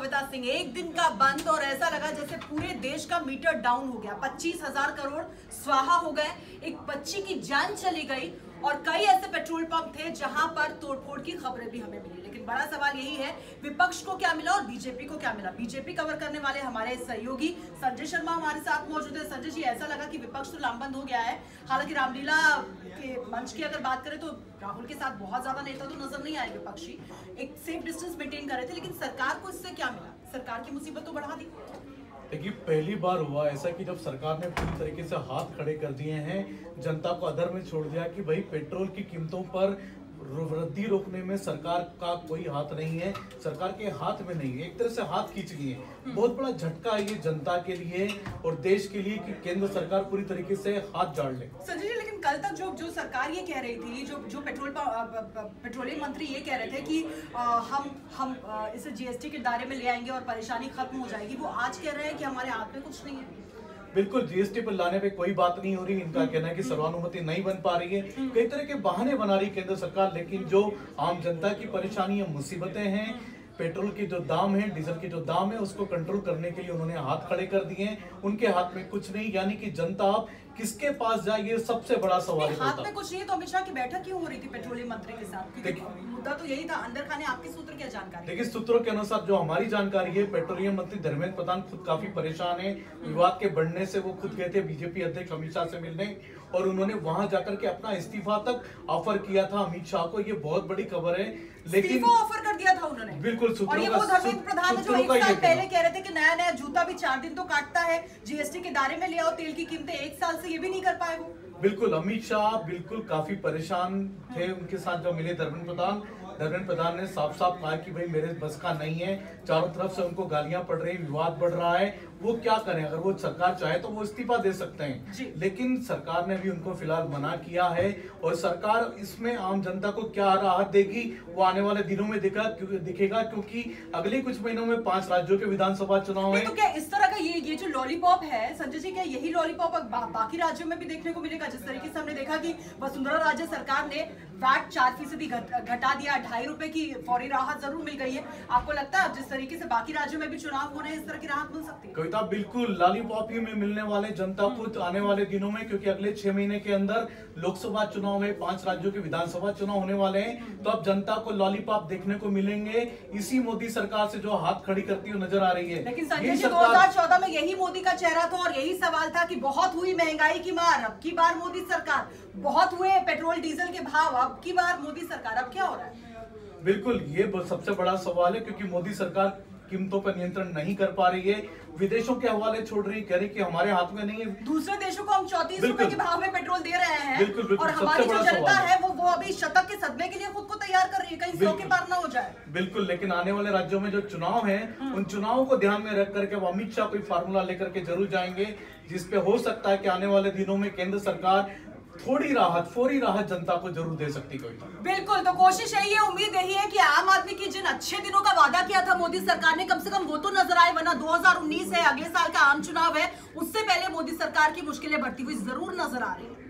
कविता सिंह। एक दिन का बंद और ऐसा लगा जैसे पूरे देश का मीटर डाउन हो गया। 25,000 करोड़ स्वाहा हो गए, एक बच्ची की जान चली गई और कई ऐसे पेट्रोल पंप थे जहां पर तोड़फोड़ की खबरें भी हमें मिली। लेकिन बड़ा सवाल यही है, विपक्ष को क्या मिला और बीजेपी को क्या मिला। बीजेपी कवर करने वाले हमारे सहयोगी संजय शर्मा हमारे साथ मौजूद है। संजय जी, ऐसा लगा कि विपक्ष तो लामबंद हो गया है। हालांकि रामलीला के मंच की अगर बात करें तो राहुल के साथ बहुत ज्यादा नेता तो नजर नहीं आए विपक्षी, एक सेफ डिस्टेंस मेंटेन कर रहे थे। लेकिन सरकार को इससे क्या मिला? सरकार की मुसीबत तो बढ़ा दी। देखिए, पहली बार हुआ ऐसा कि जब सरकार ने पूरी तरीके से हाथ खड़े कर दिए हैं, जनता को अधर में छोड़ दिया कि भाई पेट्रोल की कीमतों पर वृद्धि रोकने में सरकार का कोई हाथ नहीं है, सरकार के हाथ में नहीं है। एक तरह से हाथ खींच लिए। बहुत बड़ा झटका है ये जनता के लिए और देश के लिए कि केंद्र सरकार पूरी तरीके से हाथ झाड़ ले। संजय जी, लेकिन कल तक जो सरकार ये कह रही थी, जो पेट्रोलियम मंत्री ये कह रहे थे कि हम इसे जीएसटी के दायरे में ले आएंगे और परेशानी खत्म हो जाएगी, वो आज कह रहे हैं कि हमारे हाथ में कुछ नहीं है। बिल्कुल, जीएसटी पर लाने पे कोई बात नहीं हो रही। इनका कहना है कि सर्वानुमति नहीं बन पा रही है, कई तरह के बहाने बना रही केंद्र सरकार। लेकिन जो आम जनता की परेशानी मुसीबतें हैं, पेट्रोल के जो दाम है, डीजल के जो दाम है, उसको कंट्रोल करने के लिए उन्होंने हाथ खड़े कर दिए हैं। उनके हाथ में कुछ नहीं, यानी कि जनता अब किसके पास जाए, ये सबसे बड़ा सवाल है। हाथ में कुछ नहीं है तो अमित शाह की बैठक क्यों हो रही थी पेट्रोलियम मंत्री के साथ? मुद्दा तो यही था। अंदर खाने आपके सूत्र क्या जानकारी? देखिए, सूत्रों के अनुसार जो हमारी जानकारी है, पेट्रोलियम मंत्री धर्मेंद्र प्रधान खुद काफी परेशान है। विवाद के बढ़ने से वो खुद गए थे बीजेपी अध्यक्ष अमित शाह से मिलने और उन्होंने वहां जाकर के अपना इस्तीफा तक ऑफर किया था अमित शाह को। ये बहुत बड़ी खबर है। लेकिन ऑफर कर दिया था उन्होंने। बिल्कुल, और ये वो धर्मेंद्र प्रधान है जो एक साल पहले कह रहे थे कि नया नया जूता भी 4 दिन तो काटता है, जीएसटी के दायरे में ले आओ, तेल की कीमतें 1 साल से ये भी नहीं कर पाए वो। बिल्कुल, अमित शाह बिल्कुल काफी परेशान थे। उनके साथ जब मिले धर्मेंद्र प्रधान ने साफ साफ कहा कि भाई मेरे बस का नहीं है। चारों तरफ से उनको गालियां पड़ रही, विवाद बढ़ रहा है, वो क्या करें। अगर वो सरकार चाहे तो वो इस्तीफा दे सकते हैं, लेकिन सरकार ने भी उनको फिलहाल मना किया है। और सरकार इसमें आम जनता को क्या राहत देगी वो आने वाले दिनों में दिखेगा, क्योंकि अगले कुछ महीनों में 5 राज्यों के विधानसभा चुनाव है। तो क्या इस तरह का ये जो लॉलीपॉप है संजय जी, क्या यही लॉलीपॉप बाकी राज्यों में भी देखने को मिलेगा? जिस तरीके से हमने देखा कि वसुंधरा राजे सरकार ने वैट 4% घटा दिया, 2.5 रुपए की फौरी राहत जरूर मिल गई है। आपको लगता है जिस तरीके से बाकी राज्यों में भी चुनाव हो रहे हैं, इस तरह की राहत मिल सकती है? कविता, बिल्कुल लॉलीपॉप ही में मिलने वाले जनता को आने वाले दिनों में, क्योंकि अगले 6 महीने के अंदर लोकसभा चुनाव है, 5 राज्यों के विधानसभा चुनाव होने वाले हैं। तो अब जनता को लॉलीपॉप देखने को मिलेंगे इसी मोदी सरकार से जो हाथ खड़ी करती हुई नजर आ रही है। लेकिन संजय जी, 2014 में यही मोदी का चेहरा था और यही सवाल था कि बहुत हुई महंगाई की मार, अब की बार मोदी सरकार, बहुत हुए पेट्रोल डीजल के भाव, अब की बार मोदी सरकार। अब क्या हो रहा है? बिल्कुल, ये सबसे बड़ा सवाल है, क्योंकि मोदी सरकार कीमतों पर नियंत्रण नहीं कर पा रही है, विदेशों के हवाले छोड़ रही, कह रही कि हमारे हाथ में नहीं है। दूसरे देशों को हम 34 रुपए के भाव में पेट्रोल दे रहे हैं। बिल्कुल, और हमारी जो जनता है वो अभी शतक के सदमे के लिए खुद को तैयार कर रही है, कहीं 100 के पार ना हो जाए। बिल्कुल, लेकिन आने वाले राज्यों में जो चुनाव है, उन चुनावों को ध्यान में रख करके अमित शाह कोई फार्मूला लेकर के जरूर जाएंगे, जिसपे हो सकता है कि आने वाले दिनों में केंद्र सरकार थोड़ी राहत, फौरी राहत जनता को जरूर दे सकती है। बिल्कुल, तो कोशिश यही है, उम्मीद यही है कि आम आदमी की जिन अच्छे दिनों का वादा किया था मोदी सरकार ने, कम से कम वो तो नजर आए। वरना 2019 है, अगले साल का आम चुनाव है, उससे पहले मोदी सरकार की मुश्किलें बढ़ती हुई जरूर नजर आ रही है।